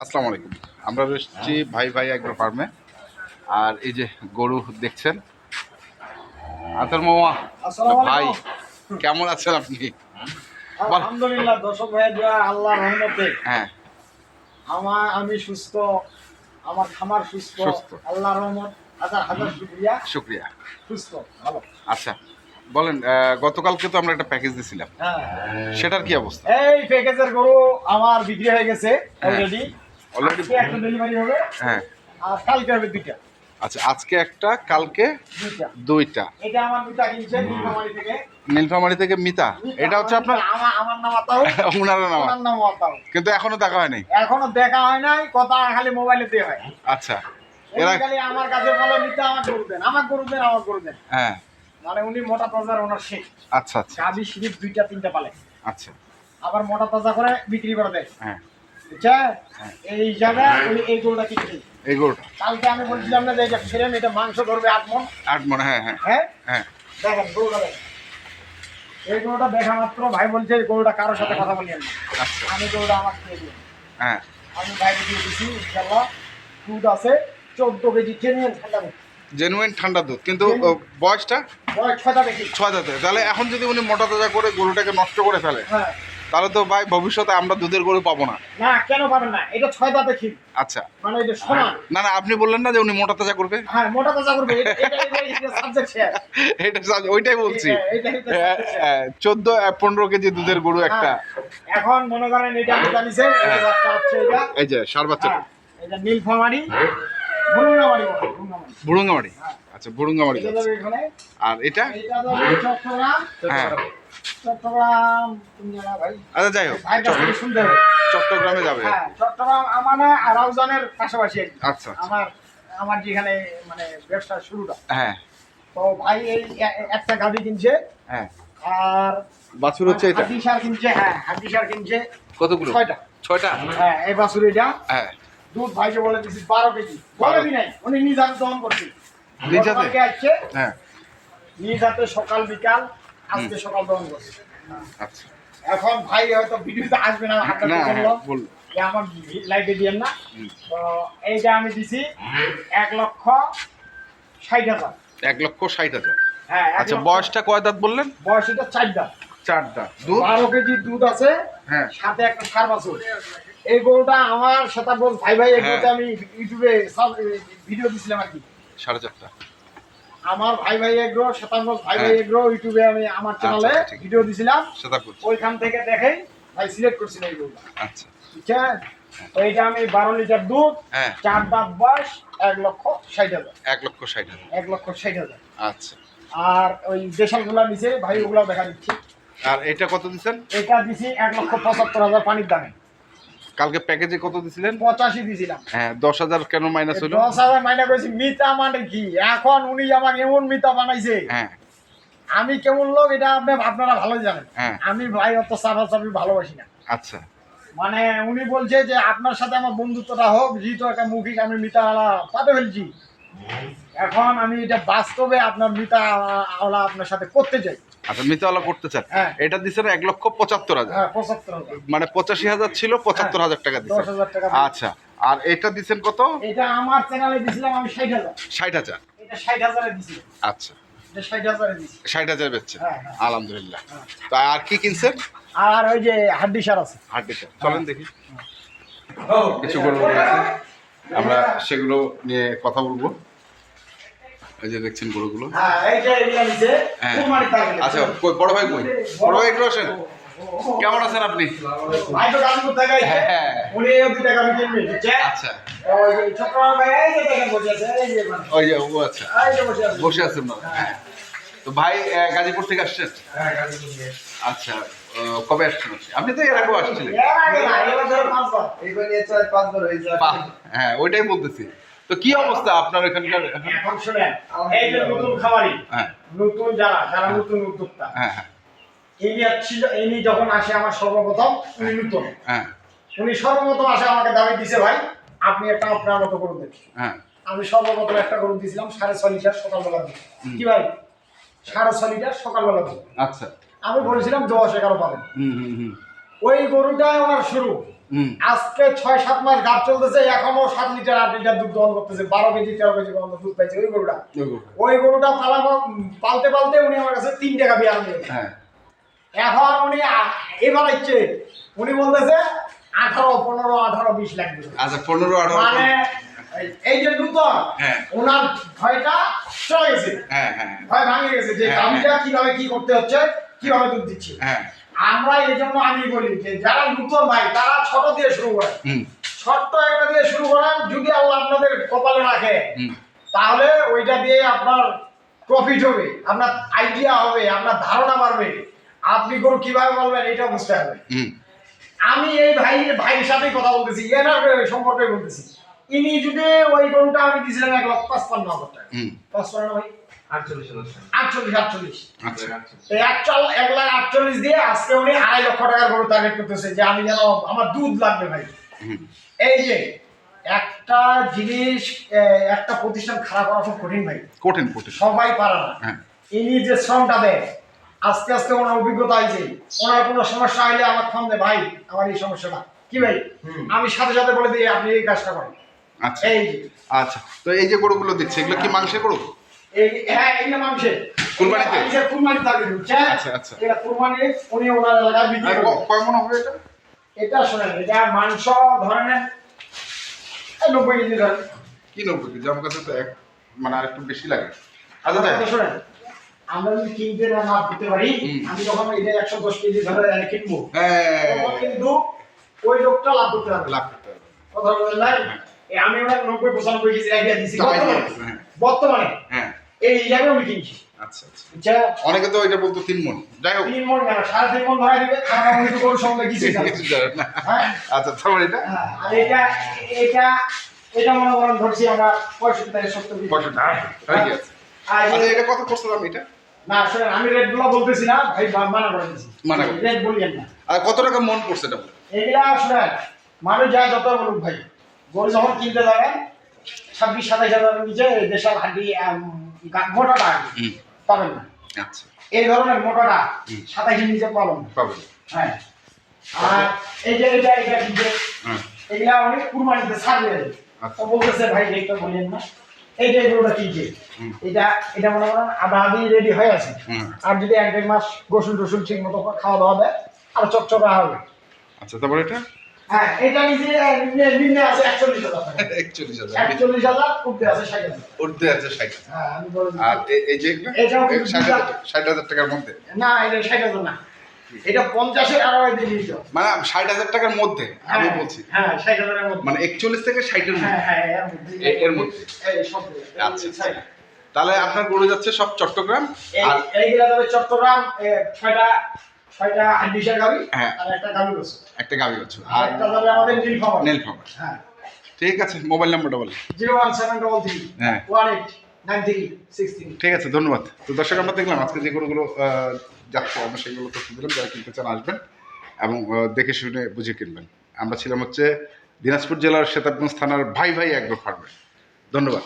আসসালামু আলাইকুম। আমরা এসেছি ভাই ভাই এগ্রো ফার্মে। আর এই যে গরু দেখছেন। আতর মামা, ভাই কেমন আছেন আপনি? আলহামদুলিল্লাহ দর্শক ভাইয়ের দোয়া আল্লাহর রহমতে হ্যাঁ, আমি সুস্থ, আমার খামার সুস্থ, আল্লাহর রহমত হাজার হাজার শুকরিয়া। শুক্রিয়া। সুস্থ ভালো। আচ্ছা বলেন, গতকালকে তো আমরা একটা প্যাকেজ দিয়েছিলাম, হ্যাঁ, সেটার কি অবস্থা? এই প্যাকেজের গরু আমার বিক্রি হয়ে গেছে অলরেডি। অলরেডি একটা ডেলিভারি হবে, হ্যাঁ। আর কালকে হবে দুইটা। আচ্ছা, আজকে একটা, কালকে দুইটা। এটা আমার মিতা কিনছে নীলফামারী থেকে। নীলফামারী থেকে মিতা, এটা হচ্ছে আপনার? আমার নাম আতাউল, ওনার নাম? ওনার নাম আতাউল। কিন্তু এখনো দেখা হয়নি? এখনো দেখা হয় নাই, কথা খালি মোবাইলে দিয়ে হয়। আচ্ছা, এরা খালি আমার কাছে বলে মিতা আমার গরু দেন, আমার গরু দেন, আমার গরু দেন। হ্যাঁ, মানে উনি মোটা তাজার ওনার শেখ। আচ্ছা আচ্ছা, গাভী শরীফ দুইটা তিনটা পালে, আচ্ছা, আবার মোটা তাজা করে বিক্রি করে দেয়। হ্যাঁ, বুঝছে? এই হিসাবে উনি এই গরুটা কিনছে। এই গরুটা কালকে আমি বলছিলাম না যে এটা ফ্রেম, এটা মাংস ধরবে 8 মণ। 8 মণ, হ্যাঁ হ্যাঁ হ্যাঁ হ্যাঁ। দেখেন গরুটা দেখেন। এই গরুটা দেখা মাত্র ভাই বলছে এই গরুটা কারোর সাথে কথা বলিয়েন না। আচ্ছা, আমি গরুটা আমার দিয়ে দিই। হ্যাঁ, আমি বাইরে দিয়ে দিচ্ছি ইনশাআল্লাহ। দুধ আছে 14 কেজি জেনুইন ঠান্ডা দুধ। জেনুইন ঠান্ডা দুধ, কিন্তু বয়সটা বয়স 6টা দেখি। 6 দাঁতে। তাহলে এখন যদি উনি মোটা তাজা করে গরুটাকে নষ্ট করে ফেলে, হ্যাঁ, তাহলে তো ভাই ভবিষ্যতে আমরা দুধের গরু পাবো না। না কেন পাবেন না, এটা 6টা দেখি। আচ্ছা, মানে এটা সমান। না না, আপনি বললেন না যে উনি মোটা তাজা করবে? হ্যাঁ, মোটা তাজা করবে, এটা সাবজেক্ট শেয়ার। এটা ওইটাই বলছি। 14-15 কেজি দুধের গরু একটা। এখন মনে করেন এটা আমি জানিছে, এই বাচ্চা হচ্ছে এটা, এই যে সার বাচ্চাটা, এটা নীলফামারী ভুরুঙ্গামারী বলে, ভুরুঙ্গামারি। আচ্ছা, ভুরুঙ্গামারি। এটা যাবে এখানে। আর এটা এটা যাবে চট্টগ্রাম। হ্যাঁ, চট্টগ্রাম কোন জায়গা ভাই? আচ্ছা যাই হোক, ভাইয়ের কাছ থেকে শুনতে হবে। চট্টগ্রামে যাবে। হ্যাঁ, চট্টগ্রাম আমার রাউজানের পাশাপাশি আর কি। আচ্ছা, আমার যেখানে মানে ব্যবসার শুরুটা। হ্যাঁ, তো ভাই এই একটা গাড়ি কিনছে। হ্যাঁ। আর বাছুর হচ্ছে এটা? হাড্ডিসার কিনছে। হ্যাঁ, হাড্ডিসার কিনছে কতগুলো? 6টা। 6টা? হ্যাঁ, এই বাছুর এটা। হ্যাঁ, দুধ ভাইকে বলে দিচ্ছি 12 কেজি। বলেনি নাই, উনি নিজ হাতে দহন করছে। নিজ হাতে? কালকে আসছে, হ্যাঁ, নিজ হাতে সকাল বিকাল, আজকে সকাল দহন করছে। আচ্ছা। এখন ভাই হয়তো ভিডিওতে আসবে না, না, আপনাকে বললাম বল। যে আমার লাইভে দিয়েন না। তো এইটা আমি দিছি 1,60,000। 1,60,000। হ্যাঁ, আচ্ছা, বয়সটা কয় দাঁত বললেন? বয়স এটা 4 দাঁত। 4 দাঁত। দুধ 12 কেজি দুধ আছে। হ্যাঁ, সাথে একটা সার বাছুর। এই গরুটা আমার শতাব্দ ভাই ভাই এই গরুটা আমি ইউটিউবে ভিডিও দিছিলাম আর কি। 4.5টা। আমার ভাই ভাই এগ্রো, শতাব্দ ভাই ভাই এগ্রো ইউটিউবে আমি আমার চ্যানেলে ভিডিও দিছিলাম। ওইখান থেকে দেখেই ভাই সিলেক্ট করছিল এই গরুটা। আচ্ছা, ঠিক আছে? তো এইটা আমি 12 লিটার দুধ, হ্যাঁ, 4 দাঁত বয়স, 1,60,000। 1,60,000। 1,60,000। আচ্ছা। আর ওই দেশাল গুলা নিচে ভাই ওগুলাও দেখা দিচ্ছি। আর এটা কত দিছেন? এটা দিছি 1,75,000 পানির দামে। কালকে প্যাকেজে কত দিছিলেন? 85 দিছিলাম। হ্যাঁ, 10,000 কেন মাইনাস হলো? 10,000 মাইনা করেছি। মিতা মানে কি? এখন উনি আমার এমন মিতা বানাইছে, হ্যাঁ, আমি কেমন লোক এটা আপনারা ভালোই জানেন। হ্যাঁ। আমি ভাই অত চাপাচাপি ভালোবাসি না। আচ্ছা, মানে উনি বলছে যে আপনার সাথে আমার বন্ধুত্বটা হোক, যেহেতু একটা মুখিক আমি মিতা আলা পাতে ফেলছি, এখন আমি এটা বাস্তবে আপনার মিতা আলা আপনার সাথে করতে চাই। আচ্ছা, মিতাওয়ালা করতে চান? হ্যাঁ। এটা দিছেন 1,75,000। হ্যাঁ, 75,000। মানে 85,000 ছিল, 75,000 টাকা দিছেন। 10,000 টাকা। আচ্ছা, আর এটা দিছেন কত? এটা আমার চ্যানেলে দিছিলাম আমি 60,000। 60,000। এটা 60,000 এ দিছি। আচ্ছা, এটা 60,000 এ দিছি। 60,000 বেচছেন? হ্যাঁ, হ্যাঁ। আলহামদুলিল্লাহ। তো আর কি কিনছেন? আর ওই যে হাড্ডি সার আছে। হাড্ডিটা চলেন দেখি। কিছু গরু আছে, আমরা সেগুলো নিয়ে কথা বলবো। এই যে দেখছেন গরুগুলো। হ্যাঁ, এই যে এগুলা নিচে হ্যাঁ। কুরবানি পাগল। আচ্ছা, বড় ভাই কই? বড় ভাই একটু আসেন। কেমন আছেন আপনি? ভাই তো গাজীপুর থেকে আইছে। হ্যাঁ। উনি এই 2 টাকা আমি কিনবে, বুঝছে? আচ্ছা, ওই যে চট্টগ্রাম ভাই এই যে দেখেন বসে আছে, এই যে মানে। ওই যে ও আচ্ছা, এই যে বসে আছে। বসে আছেন না? হ্যাঁ। তো ভাই গাজীপুর থেকে আসছেন? হ্যাঁ, গাজীপুর থেকে। আচ্ছা, কবে আসছেন? আপনি তো এর আগেও আসছিলেন। এর আগে না, এবার ধরে 5 বার। এইবার নিয়ে 4-5 বার হয়েছে। হ্যাঁ, ওইটাই বলতেছি। তো কি অবস্থা আপনার এখানকার? এখন শুনেন, এই যে নতুন খামারি, হ্যাঁ, নতুন যারা নতুন উদ্যোক্তা, হ্যাঁ, হ্যাঁ, ইনি যখন আসে আমার সর্বপ্রথম, উনি নতুন, হ্যাঁ, উনি সর্বপ্রথম আসে আমাকে দাবি দিছে ভাই আপনি একটা আপনার মতো গরু দেখি। হ্যাঁ, আমি সর্বপ্রথম একটা গরু দিয়েছিলাম 6.5 লিটার সকালবেলা দিই। কি ভাই 6.5 লিটার সকালবেলা দিই। আচ্ছা, আমি বলেছিলাম 10-11 পাবেন। হুম হুম হুম, ওই গরুটাই আমার শুরু। আজকে 6-7 মাস গাব চলতেছে, এখনো 7 লিটার 8 লিটার দুধ দহন করতেছে, 12 কেজি 13 কেজি পর্যন্ত দুধ পাইছে ওই গরুটা পালতে পালতে উনি আমার কাছে 3 টাকা বিয়ার নিয়েছে। হ্যাঁ, এখন উনি এবার ইচ্ছে উনি বলতেছে 18, 15, 18, 20 লাখ দেবে। আচ্ছা 15-18 মানে এই যে নূতন হ্যাঁ ওনার ভয়টা চলে গেছে, হ্যাঁ হ্যাঁ ভয় ভাঙে গেছে যে গাভীটা কিভাবে কি করতে হচ্ছে, কিভাবে দুধ দিচ্ছে। হ্যাঁ আমরা এই জন্য আমি বলি যে যারা নূতন ভাই তারা ছোট দিয়ে শুরু করেন, ছোট্ট একটা দিয়ে শুরু করেন, যদি আল্লাহ আপনাদের কপালে রাখে তাহলে ওইটা দিয়ে আপনার প্রফিট হবে, আপনার আইডিয়া হবে, আপনার ধারণা বাড়বে, আপনি গরু কিভাবে বলবেন এটা বুঝতে হবে। আমি এই ভাইয়ের সাথেই কথা বলতেছি, এনার সম্পর্কে বলতেছি। ইনি যদি ওই গরুটা আমি দিয়েছিলাম 1,55,000 টাকা, 55 ভাই 48 1,48,000 দিয়ে আজকে উনি 2.5 লক্ষ টাকার গরু টার্গেট করতেছে যে আমি যেন আমার দুধ লাগবে ভাই। এই যে একটা জিনিস, একটা প্রতিষ্ঠান খারাপ করা খুব কঠিন ভাই, কঠিন সবাই পারে না। ইনি যে শ্রমটা দেয়, আস্তে আস্তে ওনার অভিজ্ঞতা হয়েছে, ওনার কোনো সমস্যা হইলে আমার ফোন দে, ভাই আমার এই সমস্যাটা কি ভাই, আমি সাথে সাথে বলে দিই আপনি এই কাজটা করেন। আচ্ছা আচ্ছা, তো এই যে গরুগুলো দিচ্ছে এগুলো কি মাংসের গরু? হ্যাঁ এগুলো মাংসের, কুরবানিতে কুরবানি থাকে। আচ্ছা আচ্ছা, এটা কুরবানি উনি ওনার এলাকায় বিক্রি করে। কয় মণ হবে এটা? এটা শুনেন, এটা মাংস ধরেন 90 কেজি ধরেন। কি 90 কেজি? আমার কাছে তো মানে আর একটু বেশি লাগে। আচ্ছা তাই শুনেন, আমরা যদি কিনতে না করতে পারি, আমি যখন এটা 110 কেজি ধরে কিনবো, তখন কিন্তু ওই লোকটা লাভ করতে পারবে, কথা বলেন না। আমি ওনার 90-95 কেজি আইডিয়া দিছি বর্তমানে, এই হিসাবে আমি কিনছি। আচ্ছা আচ্ছা, অনেকে তো এটা বলতো 3 মণ, যাই হোক 3 মণ না 3.5 মণ ধরে দিবে, কারণ আমি তো গরুর সঙ্গে কিছু জানি না। আচ্ছা তারপর এটা আর এটা মনে করেন ধরছি আমরা 65-70 কেজি। ঠিক আছে। আচ্ছা এটা কত পড়ছে দাম এটা? না শুনেন, আমি রেটগুলো বলতেছি না ভাই, মানা করে দিছি, রেট বলিয়েন না। আর কত টাকা মণ পড়ছে এটা? এগুলা শুনেন, মানুষ যা যত বলুক ভাই, গরু যখন কিনতে যাবেন 26-27 হাজারের নিচে দেশাল হাড্ডি মোটাটা পাবেন না। আচ্ছা, এই এই ধরনের মোটাটা 27 নিচে পাবেন। হ্যাঁ, আর এই যে এটা কিনতে এগুলা অনেক কুরবানিতে ছাড়বে। তো বলতেছে ভাই রেটটা বলেন না, এই যে গরুটা কিনছে এটা মনে করেন আধা রেডি হয়ে আছে, আর যদি 1-1.5 মাস গোসল টোসল ঠিক মতো খাওয়া দাওয়া দেয় আর চকচকা হবে। আচ্ছা তারপর এটা? হ্যাঁ এটা নিম্নে আছে 41,000 টাকা। 41,000 উঠতে আছে 60,000। উঠতে আছে 60। হ্যাঁ আমি বলে দিই। আর এই যে এটাও 60,000 টাকার মধ্যে? না এটা 60,000 না, এটা 50 এর আড়াই দিয়ে দিছো, মানে 60,000 টাকার মধ্যে আমি বলছি। হ্যাঁ 60,000 এর মধ্যে, মানে 41 থেকে 60 এর মধ্যে। হ্যাঁ এর মধ্যে এই সব। আচ্ছা, তাহলে আপনার গরু যাচ্ছে সব চট্টগ্রাম, আর এইগুলা তবে চট্টগ্রাম 6টা হান্ডিশা গাবি, আর একটা গাবি বছর, একটা গাবি বছর, আর একটা যাবে আমাদের নীলফামারী। হ্যাঁ ঠিক আছে, মোবাইল নাম্বারটা বলেন। 01733 189363। ঠিক আছে, ধন্যবাদ। তো দর্শক আমরা দেখলাম আজকে যে গরুগুলো যাচ্ছে আমরা সেগুলো তথ্য দিলাম, যারা কিনতে চান আসবেন এবং দেখে শুনে বুঝে কিনবেন। আমরা ছিলাম হচ্ছে দিনাজপুর জেলার সেতাবগঞ্জ থানার ভাই এগ্রো ফার্মে। ধন্যবাদ।